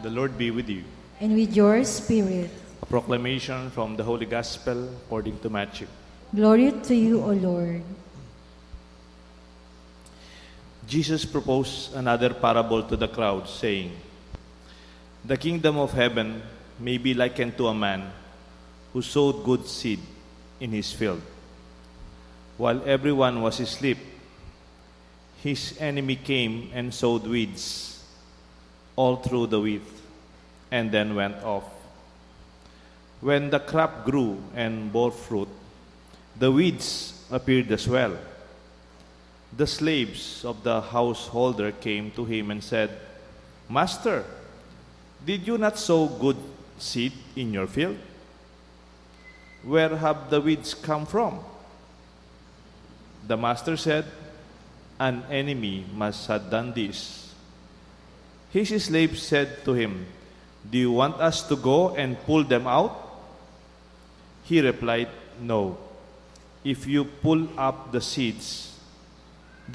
The Lord be with you. And with your spirit. A proclamation from the Holy Gospel according to Matthew. Glory to you, O Lord. Jesus proposed another parable to the crowd, saying, "The kingdom of heaven may be likened to a man who sowed good seed in his field. While everyone was asleep, his enemy came and sowed weeds all through the wheat, and then went off. When the crop grew and bore fruit, the weeds appeared as well. The slaves of the householder came to him and said, 'Master, did you not sow good seed in your field? Where have the weeds come from?' The master said, 'An enemy must have done this.' His slaves said to him, 'Do you want us to go and pull them out?' He replied, 'No. If you pull up the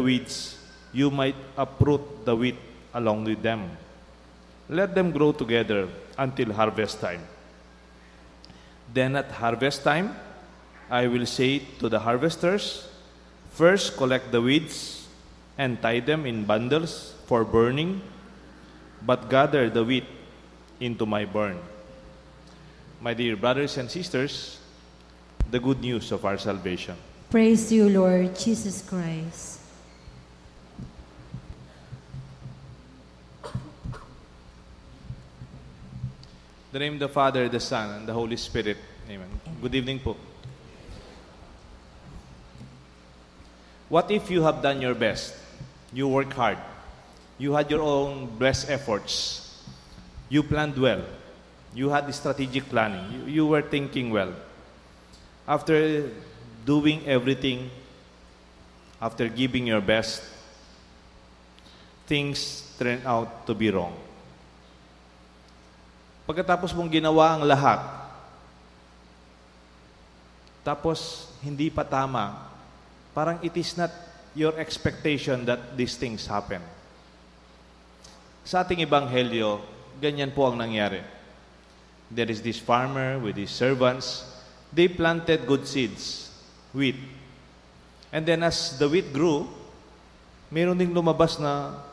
weeds, you might uproot the wheat along with them. Let them grow together until harvest time. Then at harvest time, I will say to the harvesters, first collect the weeds and tie them in bundles for burning, but gather the wheat into my barn.'" My dear brothers and sisters, the good news of our salvation. Praise you, Lord Jesus Christ. In the name of the Father, the Son, and the Holy Spirit. Amen. Good evening po. What if you have done your best? You worked hard. You had your own best efforts. You planned well. You had strategic planning. You were thinking well. After doing everything, after giving your best, things turned out to be wrong. Pagkatapos mong ginawa ang lahat, tapos hindi pa tama, parang it is not your expectation that these things happen. Sa ating ebanghelyo, ganyan po ang nangyari. There is this farmer with his servants. They planted good seeds, wheat. And then as the wheat grew, meron ding lumabas na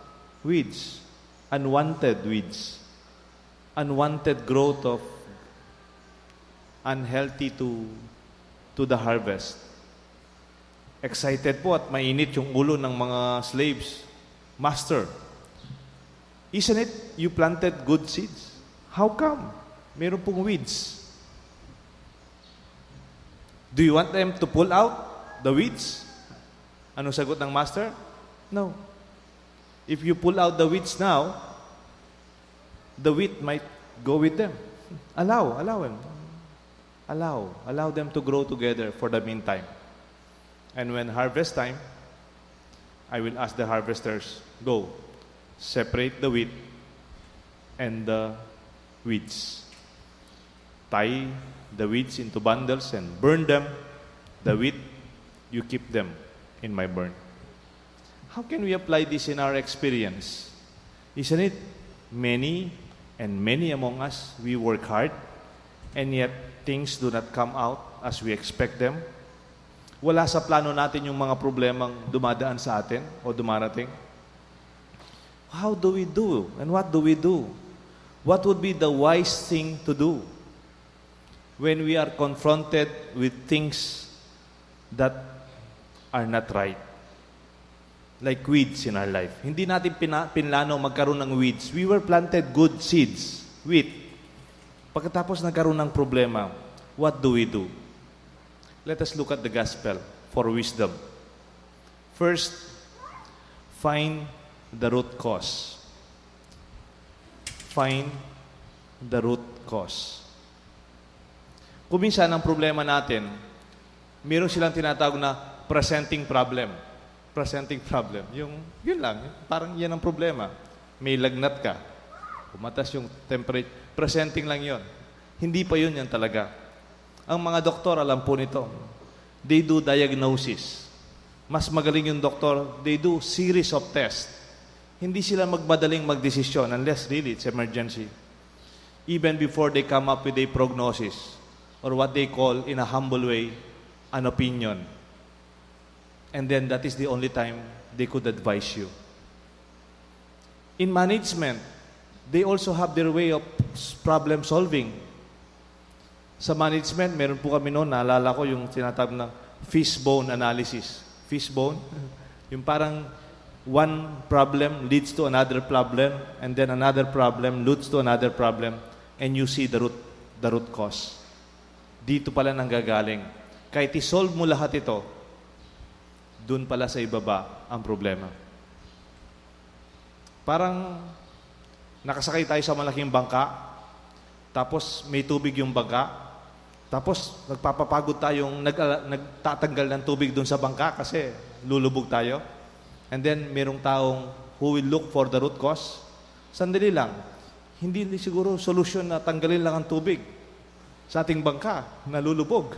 weeds, unwanted weeds. Unwanted growth of unhealthy to the harvest. Excited po at mainit yung ulo ng mga slaves. "Master, isn't it you planted good seeds? How come? Meron pong weeds. Do you want them to pull out the weeds?" Anong sagot ng master? "No. If you pull out the weeds now, the wheat might go with them. Allow them. Allow them to grow together for the meantime. And when harvest time, I will ask the harvesters, go, separate the wheat and the weeds. Tie the weeds into bundles and burn them. The wheat, you keep them in my barn." How can we apply this in our experience? Isn't it many among us, we work hard, and yet things do not come out as we expect them? Wala sa plano natin yung mga problemang dumadaan sa atin o dumarating. How do we do? And what do we do? What would be the wise thing to do when we are confronted with things that are not right? Like weeds in our life. Hindi natin pinlano magkaroon ng weeds. We were planted good seeds, wheat. Pagkatapos nagkaroon ng problema, what do we do? Let us look at the gospel for wisdom. First, find the root cause. Find the root cause. Kung minsan ang problema natin, meron silang tinatawag na presenting problem. Presenting problem. Yun lang. Parang yan ang problema. May lagnat ka. Umatas yung temperature. Presenting lang yon. Hindi pa yun yan talaga. Ang mga doktor, alam po nito. They do diagnosis. Mas magaling yung doktor. They do series of tests. hindi sila magmadaling magdesisyon unless really it's emergency. Even before they come up with a prognosis or what they call in a humble way, an opinion. And then that is the only time they could advise you. In management, they also have their way of problem solving. Sa management, meron po kami noon, naalala ko yung tinatawag na fishbone analysis. Fishbone? Yung parang one problem leads to another problem, and then another problem leads to another problem, and you see the root cause. Dito pala nanggagaling. Kahit isolve mo lahat ito, dun pala sa ibaba ang problema. Parang nakasakay tayo sa malaking bangka, tapos may tubig yung bangka, tapos nagpapapagod tayong nagtatanggal ng tubig dun sa bangka kasi lulubog tayo. And then merong taong who will look for the root cause. Sandali lang, hindi siguro solusyon na tanggalin lang ang tubig sa ating bangka na lulubog.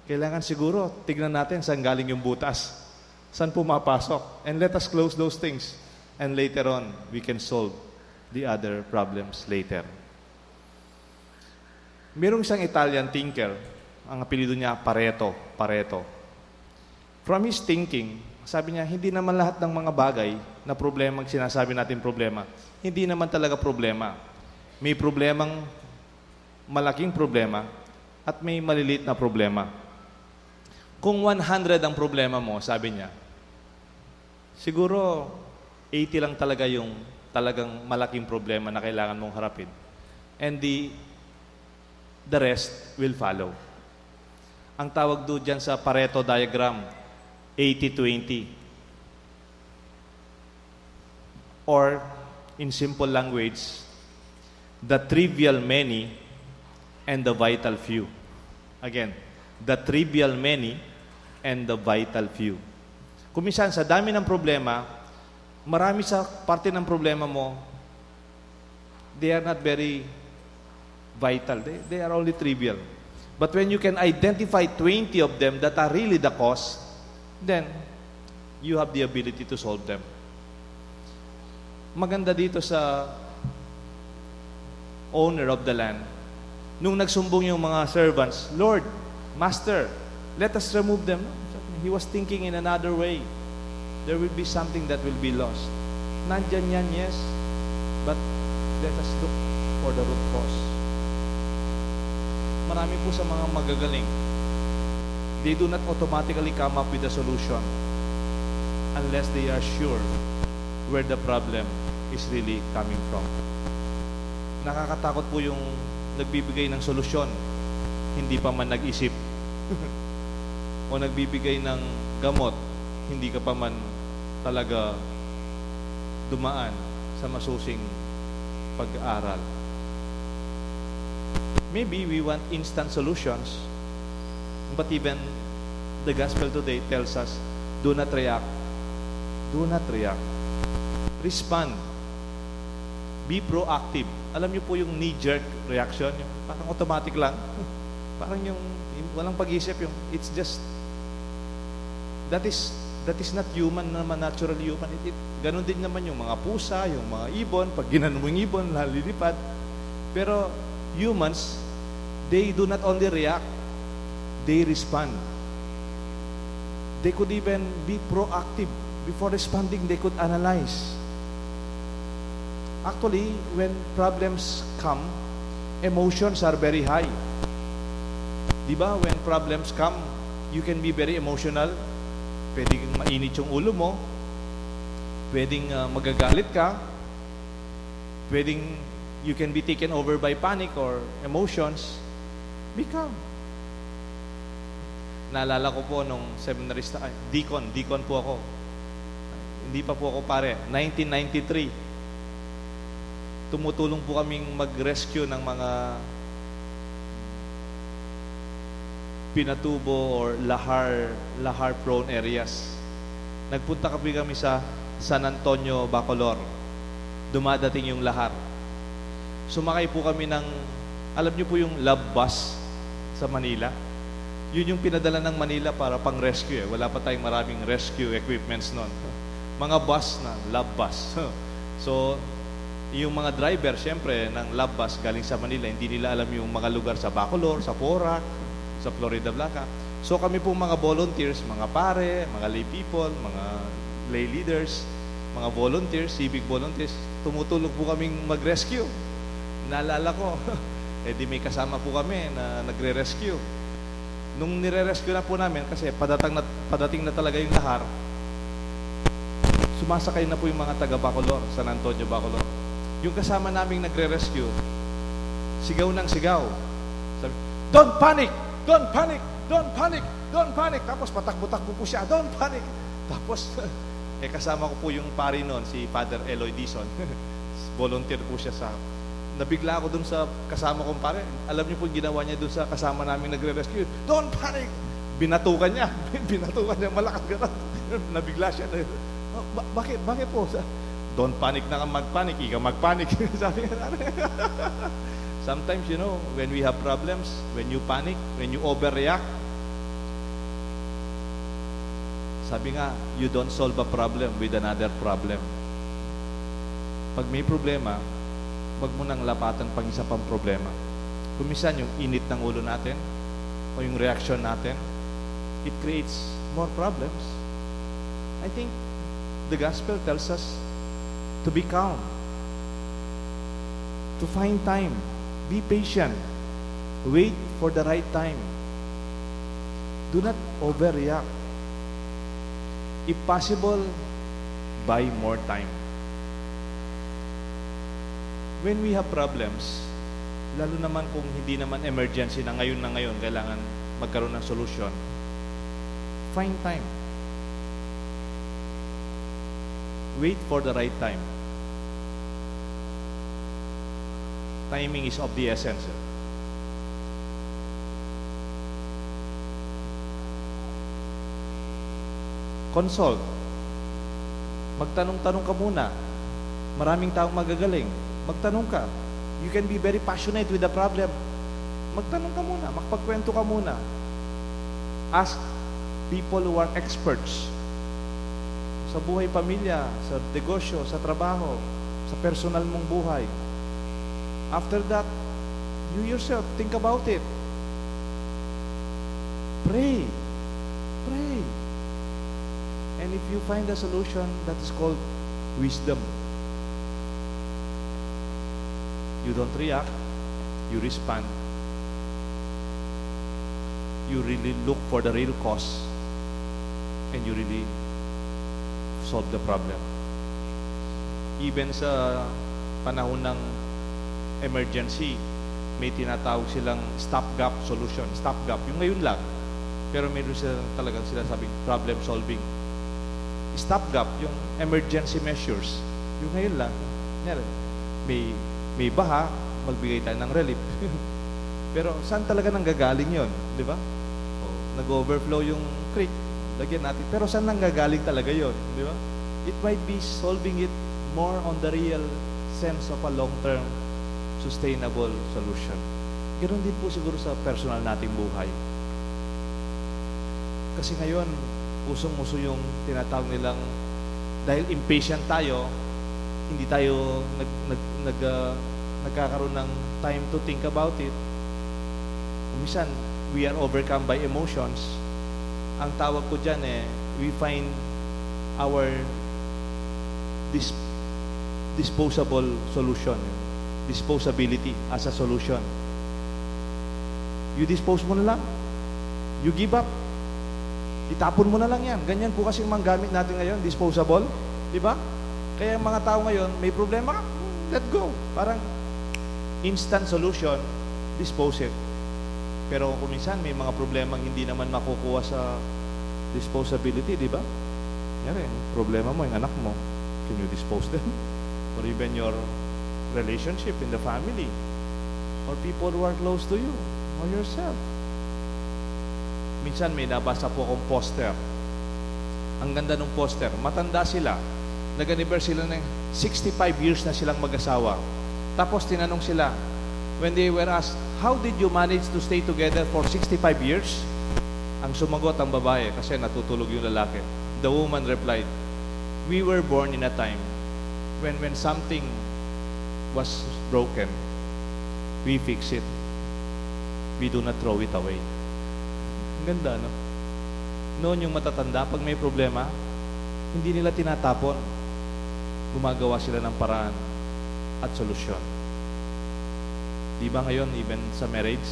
Kailangan siguro tignan natin saan galing yung butas, saan pumapasok, and let us close those things. And later on, we can solve the other problems later. Merong isang Italian thinker, ang apelido niya Pareto. From his thinking, sabi niya, hindi naman lahat ng mga bagay na problema, sinasabi natin problema, hindi naman talaga problema. May problemang malaking problema at may maliliit na problema. Kung 100 ang problema mo, sabi niya, siguro 80 lang talaga yung talagang malaking problema na kailangan mong harapin. And the rest will follow. Ang tawag doon dyan sa Pareto diagram, 80-20. Or, in simple language, the trivial many and the vital few. Again, the trivial many and the vital few. Kung minsan, sa dami ng problema, marami sa parte ng problema mo, they are not very vital. They are only trivial. But when you can identify 20 of them that are really the cause, then you have the ability to solve them. Maganda dito sa owner of the land, nung nagsumbong yung mga servants, Lord, Master, let us remove them. He was thinking in another way. There will be something that will be lost. Nandyan yan, yes, but let us look for the root cause. Marami po sa mga magagaling, they do not automatically come up with a solution unless they are sure where the problem is really coming from. Nakakatakot po yung nagbibigay ng solusyon, hindi pa man nag-isip. O nagbibigay ng gamot, hindi ka pa man talaga dumaan sa masusing pag-aaral. Maybe we want instant solutions, but even the gospel today tells us, do not react. Do not react. Respond. Be proactive. Alam niyo po yung knee-jerk reaction, yung parang automatic lang. Parang yung walang pag-isip, yung it's just, that is not human naman, natural human. Ganon din naman yung mga pusa, yung mga ibon, pag ginanon mo yung ibon, lalilipad. Pero humans, they do not only react, they respond. They could even be proactive. Before responding, they could analyze. Actually, when problems come, emotions are very high. Diba? When problems come, you can be very emotional. Pwedeng mainit yung ulo mo. Pwedeng magagalit ka. Pwedeng you can be taken over by panic or emotions. Be calm. Naalala ko po nung seminarista, deacon po ako. Hindi pa po ako pare. 1993. Tumutulong po kaming mag-rescue ng mga pinatubo or lahar-prone areas. Nagpunta kami sa San Antonio, Bacolor. Dumadating yung lahar. Sumakay po kami ng, alam niyo po yung love bus sa Manila? Yun yung pinadala ng Manila para pang-rescue. Wala pa tayong maraming rescue equipments noon. Mga bus na, love bus. So, yung mga driver, syempre, ng love bus galing sa Manila, hindi nila alam yung mga lugar sa Bacolor, sa Porac, sa Florida Blanca. So, kami po mga volunteers, mga pare, mga lay people, mga lay leaders, mga volunteers, civic volunteers, tumutulong po kaming mag-rescue. Naalala ko, di may kasama po kami na nagre-rescue. Nung nire-rescue na po namin, kasi padating na talaga yung lahar, sumasakay na po yung mga taga Bacolor, San Antonio, Bacolor. Yung kasama naming nagre-rescue, sigaw ng sigaw. Sabi, "Don't panic! Don't panic! Don't panic! Don't panic!" Tapos patakbo-takbo po siya, "Don't panic!" Tapos, kasama ko po yung pari noon, si Father Eloy Dizon. Volunteer po siya sa... Nabigla ako dun sa kasama kong pare. Alam niyo po yung ginawa niya dun sa kasama namin nagre-rescue. "Don't panic!" Binatukan niya. Binatukan niya, malakas gano'n. Nabigla siya. Bakit? Bakit po? "Don't panic na kang mag-panic. Ikaw mag-panic." Sabi nga namin. Sometimes, when we have problems, when you panic, when you overreact, sabi nga, you don't solve a problem with another problem. Pag may problema, wag mo nang lapatan pang isa pang problema. Kumisan yung init ng ulo natin o yung reaction natin, it creates more problems. I think the gospel tells us to be calm, to find time, be patient, wait for the right time. Do not overreact. If possible, buy more time. When we have problems, lalo naman kung hindi naman emergency na ngayon, kailangan magkaroon ng solusyon, find time. Wait for the right time. Timing is of the essence. Consult. Magtanong-tanong ka muna. Maraming taong magagaling. Magtanong ka. You can be very passionate with the problem. Magtanong ka muna. Magpagkwento ka muna. Ask people who are experts sa buhay pamilya, sa negosyo, sa trabaho, sa personal mong buhay. After that, you yourself, think about it. Pray. Pray. And if you find a solution, that is called wisdom. You don't react, you respond. You really look for the real cause, and you really solve the problem. Even sa panahon ng emergency, may tinatawag silang stopgap solution. Stopgap, yung ngayon lang. Pero meron sila talagang sinasabing problem solving. Stopgap, yung emergency measures. Yung ngayon lang. May baha, magbigay tayo ng relief. Pero saan talaga nanggagaling yon, di ba? Nag-overflow yung creek, lagyan natin. Pero saan nanggagaling talaga yon, di ba? It might be solving it more on the real sense of a long-term sustainable solution. Ganoon din po siguro sa personal nating buhay. Kasi ngayon, usong-uso yung tinatawag nilang, dahil impatient tayo, hindi tayo nagkakaroon ng time to think about it. Minsan, we are overcome by emotions. Ang tawag ko dyan we find our disposable solution. Disposability as a solution. You dispose mo na lang. You give up. Itapon mo na lang yan. Ganyan po kasi yung mga gamit natin ngayon, disposable. Di ba? Kaya mga tao ngayon, may problema, let go. Parang instant solution, dispose it. Pero kung minsan may mga problemang hindi naman makukuha sa disposability, di ba? Yan problema mo, yung anak mo. Can you dispose them? Or even your relationship in the family. Or people who are close to you. Or yourself. Minsan may nabasa po akong poster. Ang ganda ng poster. Matanda sila. Nag-anniversary sila ng 65 years na silang mag-asawa. Tapos tinanong sila, when they were asked, how did you manage to stay together for 65 years? Ang sumagot ang babae kasi natutulog yung lalaki. The woman replied, we were born in a time when something was broken, we fix it. We do not throw it away. Ang ganda, no? Noon yung matatanda, pag may problema, hindi nila tinatapon. Gumagawa sila ng paraan at solusyon. Di ba ngayon, even sa marriage,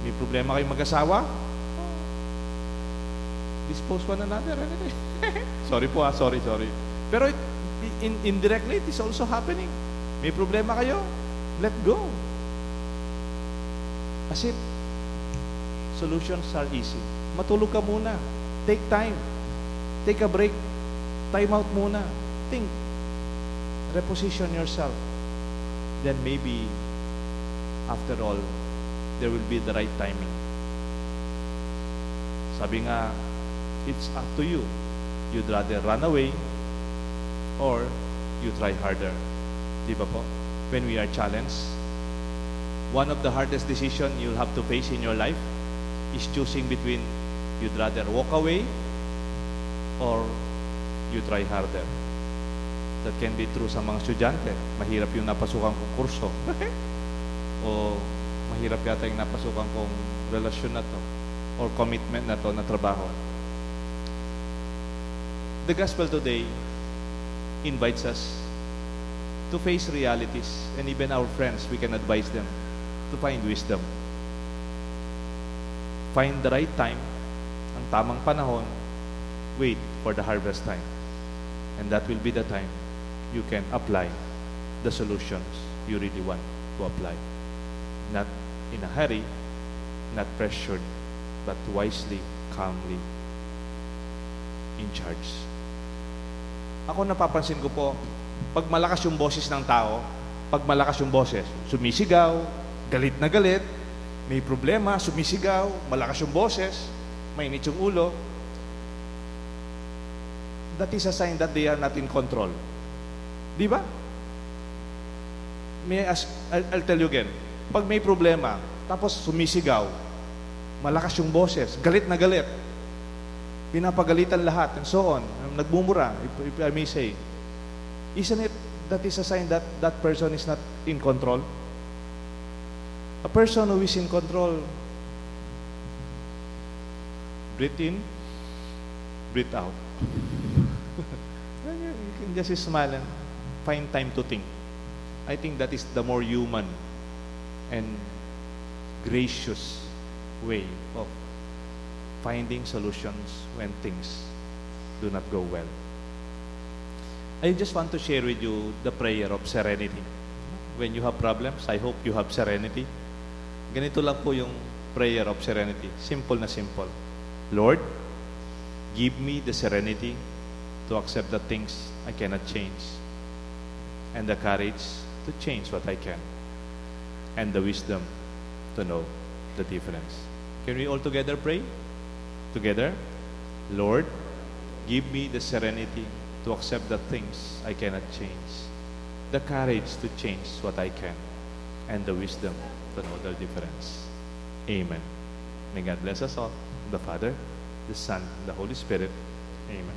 may problema kayong mag-asawa, dispose one another. Sorry po sorry. Pero indirectly, it is also happening. May problema kayo, let go. As if solutions are easy. Matulog ka muna. Take time. Take a break. Time out muna. Think. Reposition yourself. Then maybe, after all, there will be the right timing. Sabi nga, it's up to you. You'd rather run away or you try harder. Di ba po? When we are challenged, one of the hardest decisions you'll have to face in your life is choosing between you'd rather walk away or you try harder. That can be true sa mga estudyante. Mahirap yung napasukan kong kurso. O mahirap yata yung napasukan kong relasyon na to or commitment na to na trabaho. The gospel today invites us to face realities, and even our friends, we can advise them to find wisdom. Find the right time, ang tamang panahon, wait for the harvest time. And that will be the time you can apply the solutions you really want to apply. Not in a hurry, not pressured, but wisely, calmly, in charge. Ako napapansin ko po, pag malakas yung boses ng tao, pag malakas yung boses, sumisigaw, galit na galit, may problema, sumisigaw, malakas yung boses, mainit yung ulo, that is a sign that they are not in control. Di ba? I'll tell you again. Pag may problema, tapos sumisigaw, malakas yung boses, galit na galit, pinapagalitan lahat, and so on, nagmumura, if I may say, isn't it that is a sign that that person is not in control? A person who is in control, breathe in, breathe out. You can just smile and find time to think. I think that is the more human and gracious way of finding solutions when things do not go well. I just want to share with you the prayer of serenity. When you have problems, I hope you have serenity. Ganito lang po yung prayer of serenity. Simple na simple. Lord, give me the serenity to accept the things I cannot change, and the courage to change what I can, and the wisdom to know the difference. Can we all together pray? Together? Lord, give me the serenity to accept the things I cannot change, the courage to change what I can, and the wisdom to know the difference. Amen. May God bless us all. The Father, the Son, the Holy Spirit. Amen.